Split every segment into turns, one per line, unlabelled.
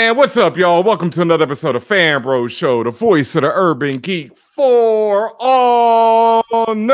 And what's up, y'all? Welcome to another episode of FanBrosShow, the voice of the urban geek for all nerds.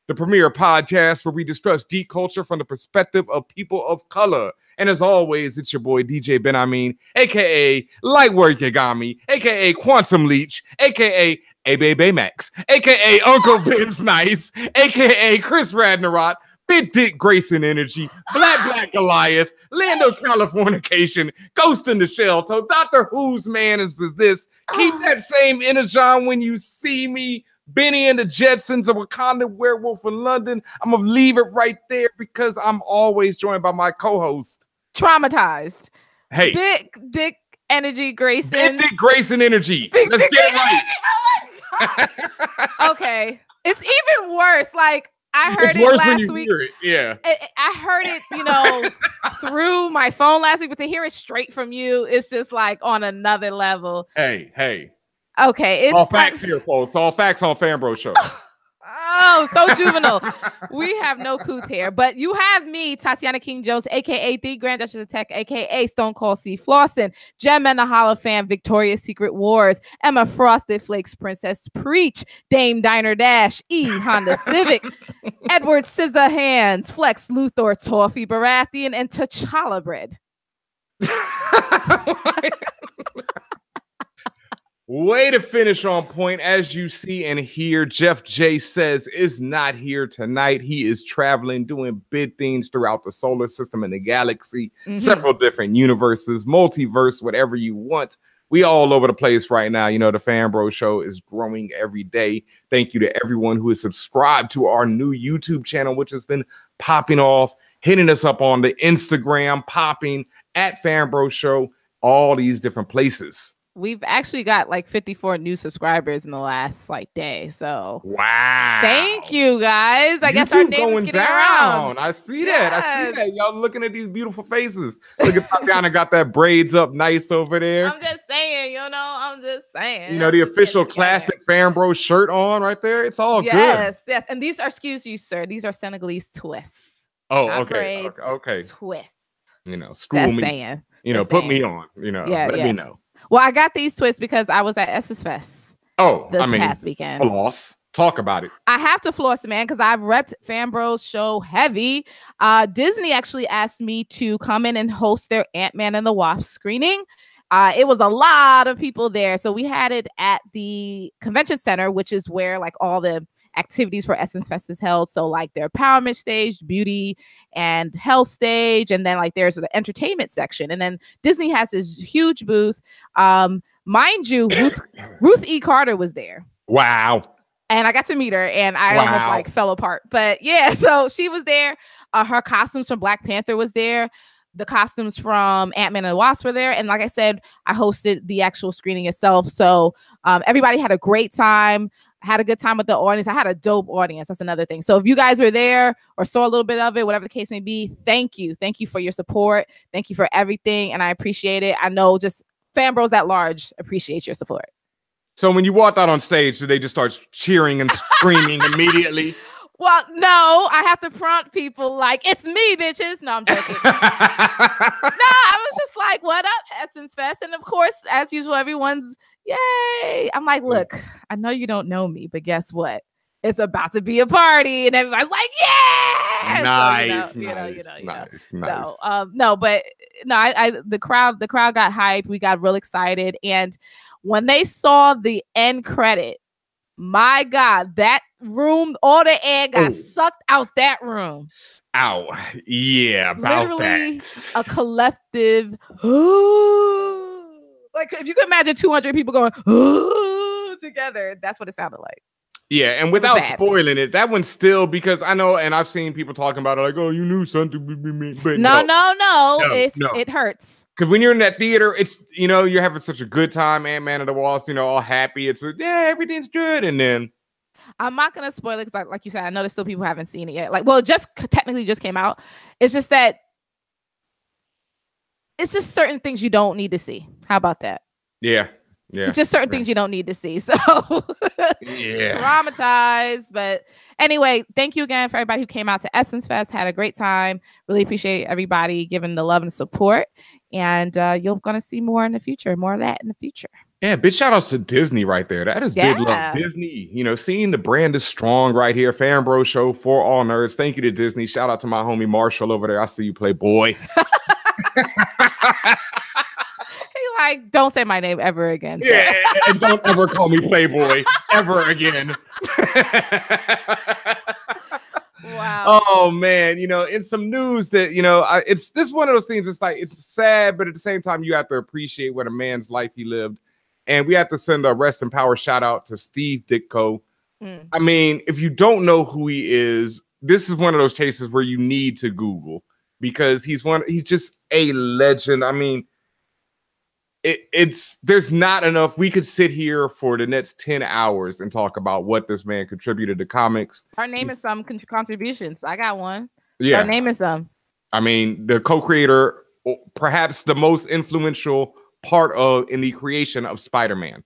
The premier podcast where we discuss geek culture from the perspective of people of color. And as always, it's your boy DJ Ben Amin, aka Lightwork Yagami, aka Quantum Leech, aka Abe Baymax, aka Uncle Ben's Nice, aka Chris Radnerot, Big Dick Grayson Energy, Black Goliath, Lando Californication, Ghost in the Shell. So Doctor Who's man is this. Keep that same energy on when you see me. Benny and the Jetsons, a Wakanda werewolf in London. I'm going to leave it right there because I'm always joined by my co-host.
Traumatized.
Hey.
Big Dick Energy Grayson.
Big Dick Grayson Energy. Let's get it right.
Oh okay. It's even worse. Like, I heard
it's
it
worse
last
when you
week.
Hear it. Yeah.
I heard it, through my phone last week, but to hear it straight from you, it's just like on another level.
Hey.
Okay. It's
all facts here, folks. All facts on FanBrosShow.
Oh, so juvenile. We have no couth here, but you have me, Tatiana King Jones, aka the Grand Duchess of Tech, aka Stone Cold C. Flossin, Gem and the Holophant, Victoria's Secret Wars, Emma Frosted Flakes, Princess Preach, Dame Diner Dash, E Honda Civic, Edward Scissorhands, Flex Luthor, Toffee Baratheon, and T'Challa Bread.
Way to finish on point. As you see and hear, Jeff J says is not here tonight. He is traveling, doing big things throughout the solar system and the galaxy, several different universes, multiverse, whatever you want. We all over the place right now. You know, the FanBrosShow is growing every day. Thank you to everyone who is subscribed to our new YouTube channel, which has been popping off, hitting us up on the Instagram, popping at FanBrosShow, all these different places.
We've actually got like 54 new subscribers in the last day. So
wow.
Thank you guys. I guess
YouTube
our name
going
is getting
down.
around.
I see that. Y'all looking at these beautiful faces. Look at Tatiana got that braids up nice over there.
I'm just saying,
the official classic FanBro shirt on right there. It's all good.
Yes. And these are, excuse you, sir, these are Senegalese twists.
Oh, okay.
Braids,
Okay.
Twists.
School
just
me.
Saying.
Put me on. Let me know.
Well, I got these twists because I was at Essence Fest. This past weekend.
Floss. Talk about it.
I have to floss, man, because I've repped FanBrosShow heavy. Disney actually asked me to come in and host their Ant-Man and the Wasp screening. It was a lot of people there. So we had it at the convention center, which is where all the activities for Essence Fest is held. So their empowerment stage, beauty and health stage, and then there's the entertainment section. And then Disney has this huge booth. Mind you, Ruth E. Carter was there.
Wow.
And I got to meet her and I almost fell apart. But yeah, so she was there. Her costumes from Black Panther was there. The costumes from Ant-Man and the Wasp were there. And like I said, I hosted the actual screening itself. So everybody had a great time. Had a good time with the audience. I had a dope audience. That's another thing. So if you guys were there or saw a little bit of it, whatever the case may be, thank you. Thank you for your support. Thank you for everything. And I appreciate it. I know just FanBros at large appreciate your support.
So when you walked out on stage, did they just start cheering and screaming immediately?
Well, no, I have to prompt people it's me, bitches. No, I'm joking. No, I was just like, what up, Essence Fest? And of course, as usual, everyone's yay. I'm like, look, I know you don't know me, but guess what? It's about to be a party. And everybody's like, yeah.
Nice.
So,
nice.
So, the crowd got hyped. We got real excited. And when they saw the end credit, my God, that room, all the air got sucked out that room.
Ow. Yeah, about
literally
that.
A collective. If you could imagine 200 people going together, that's what it sounded like.
Yeah, and without spoiling it, that one's still, because I know, and I've seen people talking about it you knew something. But
no. It hurts.
Because when you're in that theater, it's, you're having such a good time, Ant-Man and the Wasp, all happy. It's everything's good. And then
I'm not going to spoil it because like you said, I know there's still people who haven't seen it yet. It just technically just came out. It's just that it's just certain things you don't need to see. How about that?
Yeah. Yeah.
It's just certain things you don't need to see. So
Yeah.
traumatized. But anyway, thank you again for everybody who came out to Essence Fest. Had a great time. Really appreciate everybody giving the love and support. And you're going to see more in the future, more of that in the future.
Yeah, big shout outs to Disney right there. That is big love. Disney, you know, seeing the brand is strong right here. FanBrosShow for all nerds. Thank you to Disney. Shout out to my homie Marshall over there. I see you play boy.
He like, don't say my name ever again.
So. Yeah, and don't ever call me Playboy ever again.
Wow.
Oh man, you know, in some news that, you know, it's this one of those things. It's like, it's sad, but at the same time, you have to appreciate what a man's life he lived. And we have to send a rest and power shout out to Steve Ditko. I mean, if you don't know who he is, this is one of those cases where you need to Google, because he's just a legend. I mean, there's not enough. We could sit here for the next 10 hours and talk about what this man contributed to comics.
Our name is some contributions. I got one.
Yeah.
Our name is some.
I mean, the co-creator, perhaps the most influential part in the creation of Spider-Man.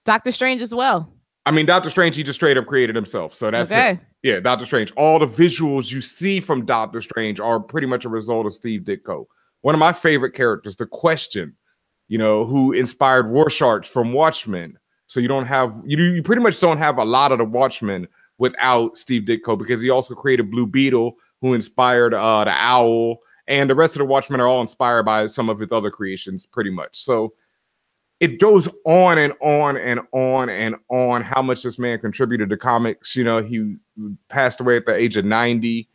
Doctor Strange as well.
I mean, Doctor Strange, he just straight up created himself. So that's it. Yeah, Doctor Strange. All the visuals you see from Doctor Strange are pretty much a result of Steve Ditko. One of my favorite characters, the Question, you know, who inspired Rorschach from Watchmen. So you pretty much don't have a lot of the Watchmen without Steve Ditko, because he also created Blue Beetle, who inspired the Owl, and the rest of the Watchmen are all inspired by some of his other creations, pretty much. So it goes on and on and on and on how much this man contributed to comics. You know, he passed away at the age of 90.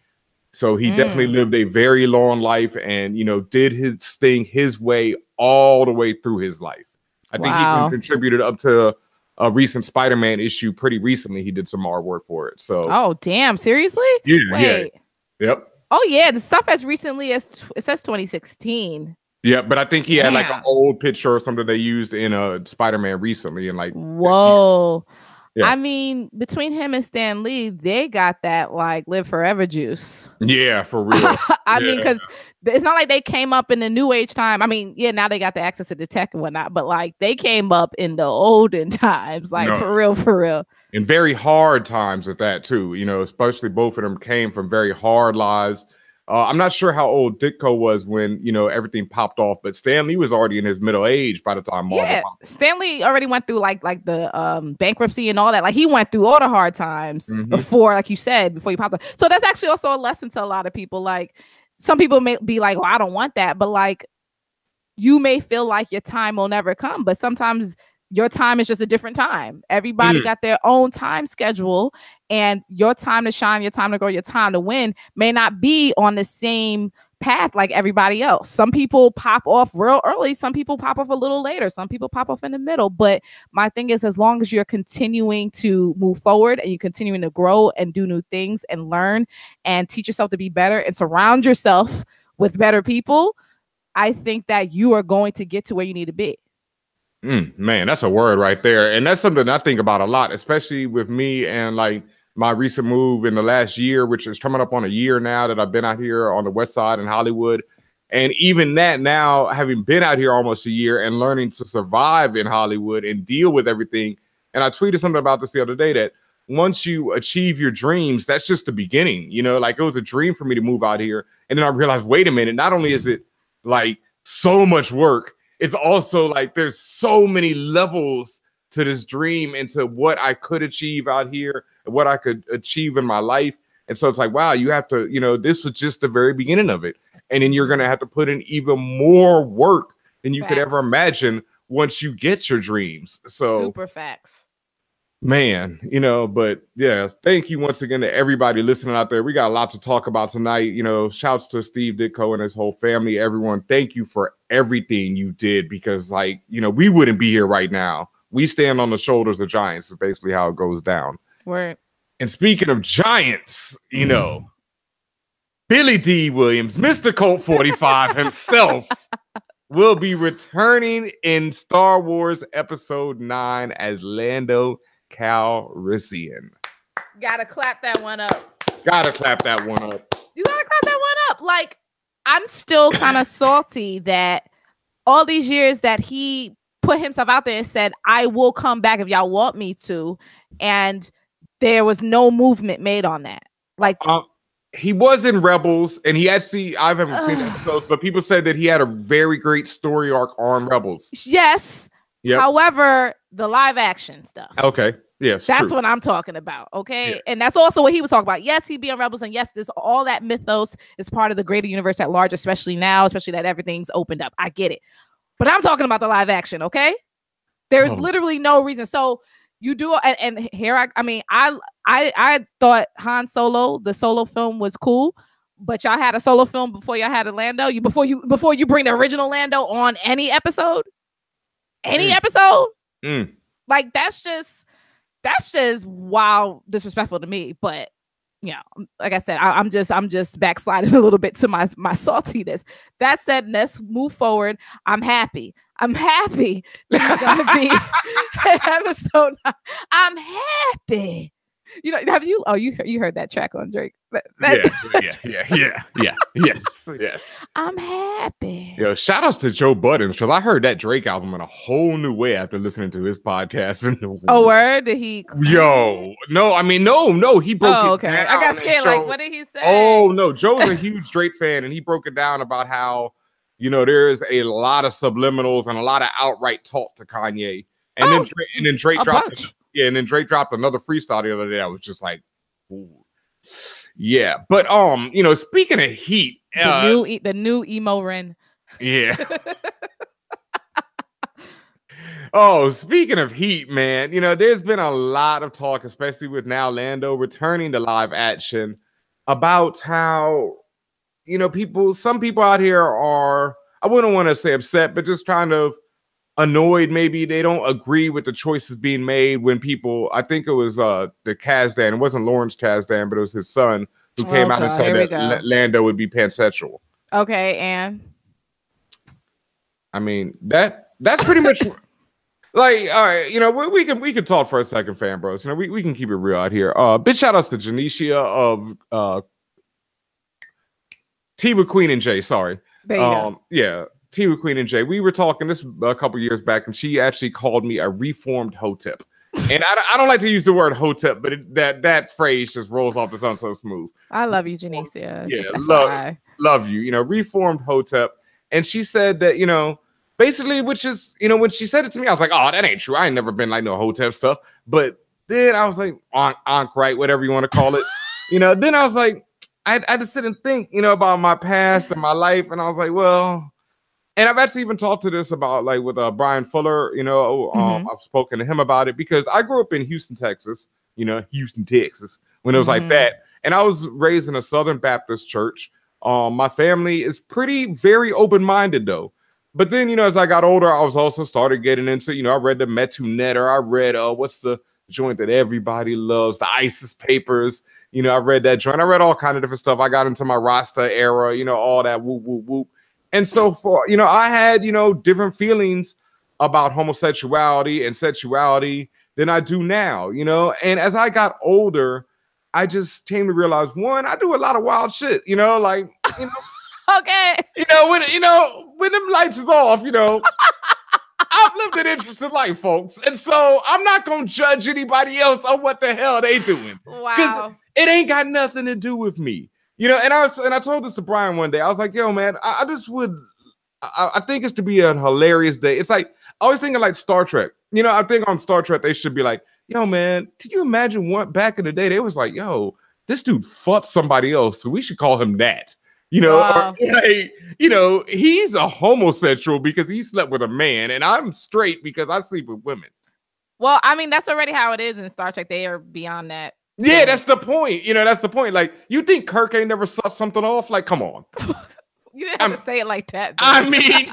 So he definitely lived a very long life and, you know, did his thing his way all the way through his life. I think he even contributed up to a recent Spider-Man issue pretty recently. He did some artwork for it. So,
oh, damn. Seriously?
Yeah. Wait. Yeah. Yep.
Oh, yeah. The stuff as recently as it says 2016.
Yeah, but I think he had like an old picture or something they used in a Spider-Man recently. And like,
whoa. Yeah. I mean, between him and Stan Lee, they got that like live forever juice.
Yeah, for real.
I mean, because it's not like they came up in the new age time. I mean, yeah, now they got the access to the tech and whatnot, but like they came up in the olden times, like for real.
In very hard times at that too, you know, especially both of them came from very hard lives. I'm not sure how old Ditko was when, you know, everything popped off, but Stan Lee was already in his middle age by the time Marvel popped off.
Stan Lee already went through like the bankruptcy and all that. Like he went through all the hard times before, like you said, before he popped off. So that's actually also a lesson to a lot of people. Like some people may be like, well, I don't want that. But like you may feel like your time will never come, but sometimes your time is just a different time. Everybody got their own time schedule, and your time to shine, your time to grow, your time to win may not be on the same path like everybody else. Some people pop off real early. Some people pop off a little later. Some people pop off in the middle. But my thing is, as long as you're continuing to move forward and you're continuing to grow and do new things and learn and teach yourself to be better and surround yourself with better people, I think that you are going to get to where you need to be.
Man, that's a word right there. And that's something I think about a lot, especially with me and like my recent move in the last year, which is coming up on a year now that I've been out here on the West Side in Hollywood. And even that now, having been out here almost a year and learning to survive in Hollywood and deal with everything. And I tweeted something about this the other day, that once you achieve your dreams, that's just the beginning. You know, like it was a dream for me to move out here. And then I realized, wait a minute, not only is it like so much work, it's also like there's so many levels to this dream and to what I could achieve out here and what I could achieve in my life. And so it's like, wow, you have to, you know, this was just the very beginning of it. And then you're going to have to put in even more work than you could ever imagine once you get your dreams. So
super facts.
Man, you know, but yeah, thank you once again to everybody listening out there. We got a lot to talk about tonight. You know, shouts to Steve Ditko and his whole family. Everyone, thank you for everything you did, because like, you know, we wouldn't be here right now. We stand on the shoulders of giants is basically how it goes down.
Word.
And speaking of giants, you know, Billy D. Williams, Mr. Colt 45 himself, will be returning in Star Wars Episode 9 as Lando Calrissian.
Gotta clap that one up.
Gotta clap that one up.
You gotta clap that one up. Like, I'm still kind of salty that all these years that he put himself out there and said, I will come back if y'all want me to. And there was no movement made on that. Like,
he was in Rebels, and he actually, I haven't seen the episodes, but people said that he had a very great story arc on Rebels.
Yes. Yep. However, the live action stuff.
Okay. Yes.
That's what I'm talking about. Okay. Yeah. And that's also what he was talking about. Yes, he'd be on Rebels. And yes, this all that mythos is part of the greater universe at large, especially now, especially that everything's opened up. I get it. But I'm talking about the live action. Okay. There's literally no reason. So you do. And here, I thought Han Solo, the Solo film was cool. But y'all had a Solo film before y'all had a Lando. Before you bring the original Lando on any episode. Episode. Like that's just wild disrespectful to me. But like I said, I'm just backsliding a little bit to my saltiness. That said, let's move forward. I'm happy there's gonna be an episode. I'm happy. Have you heard that track on Drake?
Yes.
I'm happy.
Yo, shout outs to Joe Budden, because I heard that Drake album in a whole new way after listening to his podcast.
Oh, word? Did he?
Yo, no, he broke it down.
I got scared. Like, what did he say?
Oh no, Joe's a huge Drake fan, and he broke it down about how there's a lot of subliminals and a lot of outright talk to Kanye, and then Drake dropped. Yeah, and then Drake dropped another freestyle the other day. I was just like, ooh. Yeah. But speaking of heat,
the new emo Ren.
Yeah. Oh, speaking of heat, man, there's been a lot of talk, especially with now Lando returning to live action, about how some people out here are, I wouldn't want to say upset, but just kind of annoyed. Maybe they don't agree with the choices being made when people, I think it was the Kasdan, it wasn't Lawrence Kasdan, but it was his son who came out and said that Lando would be pansexual.
Okay, and
I mean that's pretty much like, all right, we can talk for a second, fan bros. We can keep it real out here. Big shout outs to Janicia of Tea with Queen and Jay. Sorry.
There you go.
Yeah. Tea with Queen and Jay. We were talking this a couple years back, and she actually called me a reformed hotep. And I don't like to use the word hotep, but that phrase just rolls off the tongue so smooth.
I love you, Janicia.
Yeah, love you. Reformed hotep. And she said that, basically, which is, when she said it to me, I was like, oh, that ain't true. I ain't never been like no hotep stuff. But then I was like, Ankh, right? Whatever you want to call it. Then I was like, I had to sit and think, about my past and my life. And I was like, well, and I've actually even talked to this about like with Brian Fuller, I've spoken to him about it because I grew up in Houston, Texas, when it was like that. And I was raised in a Southern Baptist church. My family is very open-minded though. But then, as I got older, I was also started getting into, I read the Metu Netter. I read, what's the joint that everybody loves? The ISIS Papers. I read that joint. I read all kind of different stuff. I got into my Rasta era, all that whoop, whoop, whoop. And so for, I had, different feelings about homosexuality and sexuality than I do now, and as I got older, I just came to realize, one, I do a lot of wild shit,
okay.
When them lights is off, I've lived an interesting life, folks. And so I'm not going to judge anybody else on what the hell they doing.
Wow.
Because it ain't got nothing to do with me. And I told this to Brian one day. I was like, yo, man, I think it's to be a hilarious day. It's like, I always think of like Star Trek. I think on Star Trek, they should be like, yo, man, can you imagine what back in the day, they was like, yo, this dude fucked somebody else, so we should call him that.
Wow.
Or, like, he's a homosexual because he slept with a man, and I'm straight because I sleep with women.
Well, I mean, that's already how it is in Star Trek. They are beyond that.
Yeah, that's the point. That's the point. Like, you think Kirk ain't never sucked something off? Like, come on.
You didn't have to say it like that. Dude.
I mean,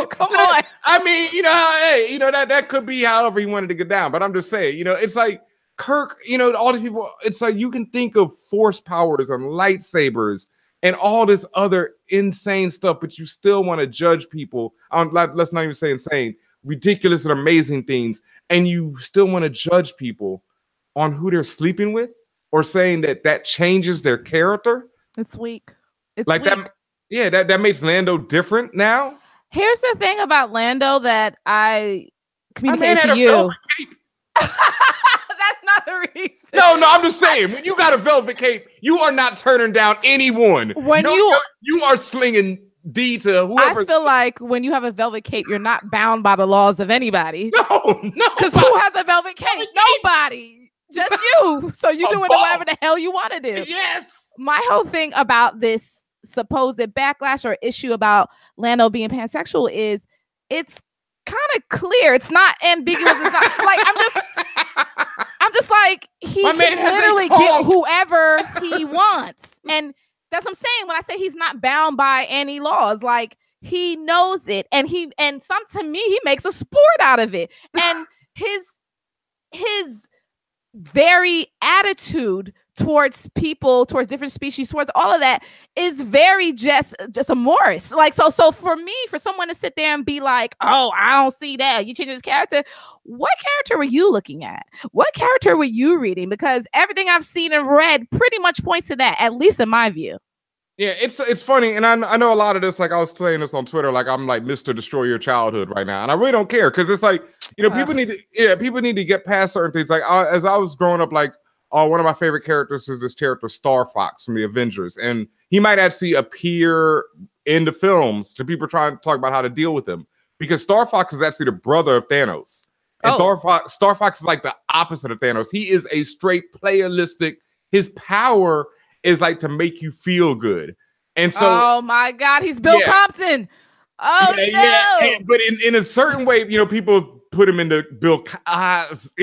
come on.
I mean, hey, that could be however he wanted to get down. But I'm just saying, it's like Kirk, all these people, it's like you can think of force powers and lightsabers and all this other insane stuff, but you still want to judge people on, let's not even say insane, ridiculous and amazing things. And you still want to judge people on who they're sleeping with or saying that changes their character.
It's weak. It's
like
weak.
that. Yeah, that makes Lando different now.
Here's the thing about Lando that I communicated to you. That's not the reason.
No, I'm just saying, when you got a velvet cape, you are not turning down anyone. You are slinging D to whoever.
I feel like when you have a velvet cape, you're not bound by the laws of anybody.
No.
Because who has a velvet cape? Nobody. Just you. So you do whatever the hell you want to do.
Yes.
My whole thing about this supposed backlash or issue about Lando being pansexual is it's kind of clear. It's not ambiguous. It's not like I'm just like he can literally get whoever he wants. And that's what I'm saying when I say he's not bound by any laws. Like he knows it, and to me he makes a sport out of it. And his very attitude towards people, towards different species, towards all of that is very just amorous. Like so for me, for someone to sit there and be like, oh, I don't see that, you changed his character. What character were you looking at? What character were you reading? Because everything I've seen and read pretty much points to that, at least in my view.
Yeah, it's funny, and I know a lot of this, like I was saying this on Twitter, like I'm like Mr. Destroy Your Childhood right now, and I really don't care, because it's like, people need to get past certain things. Like as I was growing up, like one of my favorite characters is this character Star Fox from the Avengers, and he might actually appear in the films to people trying to talk about how to deal with him, because Star Fox is actually the brother of Thanos, and Star Fox is like the opposite of Thanos. He is a straight playalistic. His power is like to make you feel good. And so,
oh my God, he's Bill Compton. Oh no.
Yeah. But in a certain way, people put him into Bill, because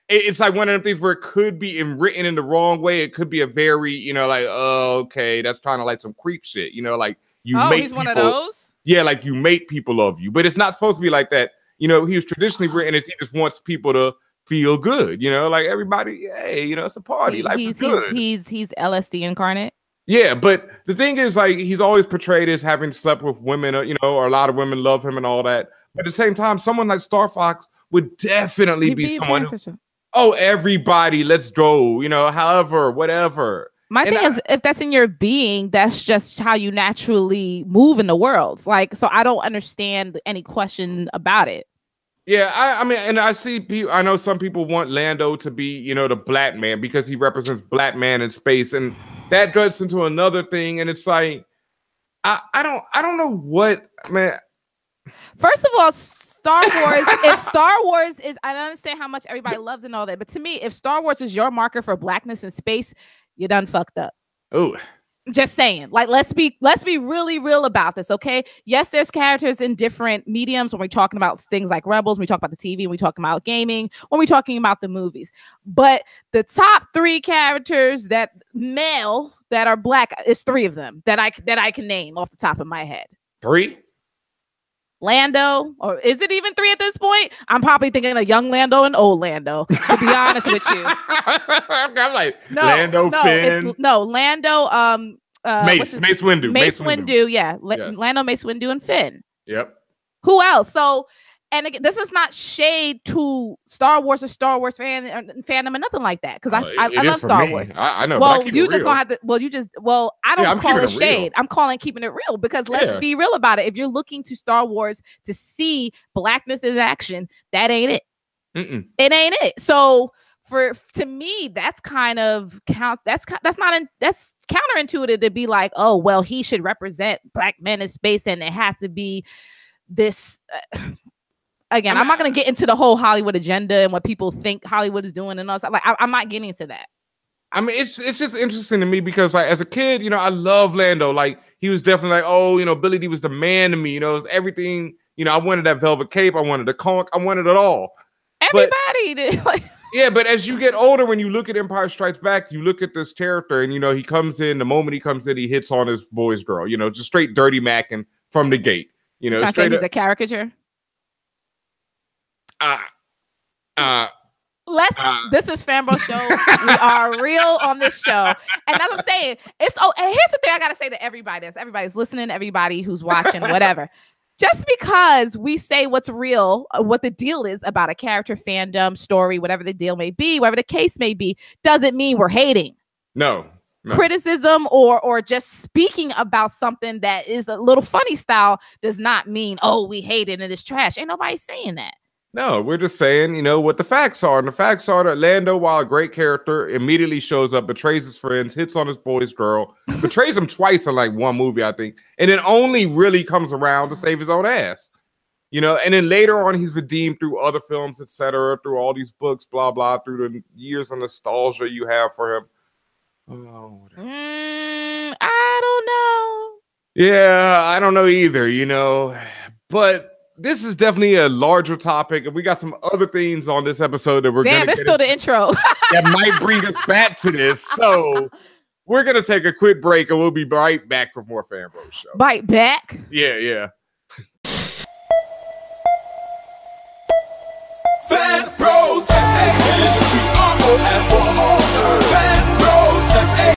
it's like one of them things where it could be written in the wrong way. It could be a very, like, oh, okay, that's kind of like some creep shit, like you make
he's
people,
one of those?
Yeah, like you make people love you, but it's not supposed to be like that. He was traditionally written as he just wants people to feel good, like everybody, hey, it's a party. Life is good.
He's LSD incarnate.
Yeah, but the thing is, like, he's always portrayed as having slept with women, or a lot of women love him and all that. But at the same time, someone like Star Fox would definitely be someone who, everybody, let's go, however, whatever.
My thing is, if that's in your being, that's just how you naturally move in the world. Like, so I don't understand any question about it.
Yeah, I mean, and I see people. I know some people want Lando to be, the black man because he represents black man in space, and that gets into another thing. And it's like, I don't know what, man.
First of all, Star Wars. If Star Wars is, I understand how much everybody loves and all that, but to me, if Star Wars is your marker for blackness in space, you done fucked up.
Oh.
Just saying, like, let's be really real about this, okay? Yes, there's characters in different mediums when we're talking about things like Rebels, when we talk about the TV, when we talk about gaming, when we're talking about the movies. But the top 3 characters that are black is 3 of them that I can name off the top of my head.
3?
Lando, or is it even 3 at this point? I'm probably thinking of young Lando and old Lando, to be honest with you.
I'm like, Lando, Finn.
Lando,
Mace Windu.
Mace Windu, yeah.
Yes.
Lando, Mace Windu, and Finn.
Yep.
Who else? So, and again, this is not shade to Star Wars or Star Wars fandom or nothing like that, because I love Star Wars.
I know.
Well, you just gonna have to. I don't call it shade. I'm calling keeping it real, because let's be real about it. If you're looking to Star Wars to see blackness in action, that ain't it. It ain't it. So to me, that's kind of that's counterintuitive to be like, oh well, he should represent black men in space, and it has to be this. Again, I'm not going to get into the whole Hollywood agenda and what people think Hollywood is doing and all that. Like, I'm not getting into that.
I mean, it's just interesting to me because, like, as a kid, I love Lando. Like, he was definitely like, oh, Billy D was the man to me. It was everything. I wanted that velvet cape. I wanted the conch. I wanted it all.
Everybody did. Like,
yeah, but as you get older, when you look at Empire Strikes Back, you look at this character, and he comes in. The moment he comes in, he hits on his boy's girl. Just straight dirty macking from the gate.
Straight he's a caricature. This is FanBrosShow. We are real on this show, and as I'm saying, and here's the thing I gotta say to everybody: everybody's listening, everybody who's watching, whatever. Just because we say what's real, what the deal is about a character, fandom, story, whatever the deal may be, whatever the case may be, doesn't mean we're hating.
No.
Criticism or just speaking about something that is a little funny style does not mean, oh, we hate it and it's trash. Ain't nobody saying that.
No, we're just saying, you know, what the facts are. And the facts are that Lando, while a great character, immediately shows up, betrays his friends, hits on his boy's girl, betrays him twice in like one movie, I think, and then only really comes around to save his own ass. You know, and then later on, he's redeemed through other films, etc., through all these books, blah, blah, through the years of nostalgia you have for him. Oh,
I don't know.
Yeah, I don't know either, you know, but this is definitely a larger topic, and we got some other things on this episode that we're
Damn, it's still the intro
that might bring us back to this. So we're gonna take a quick break, and we'll be right back with more FanBros Show.
Bite back.
Yeah.
FanBros, FanBros.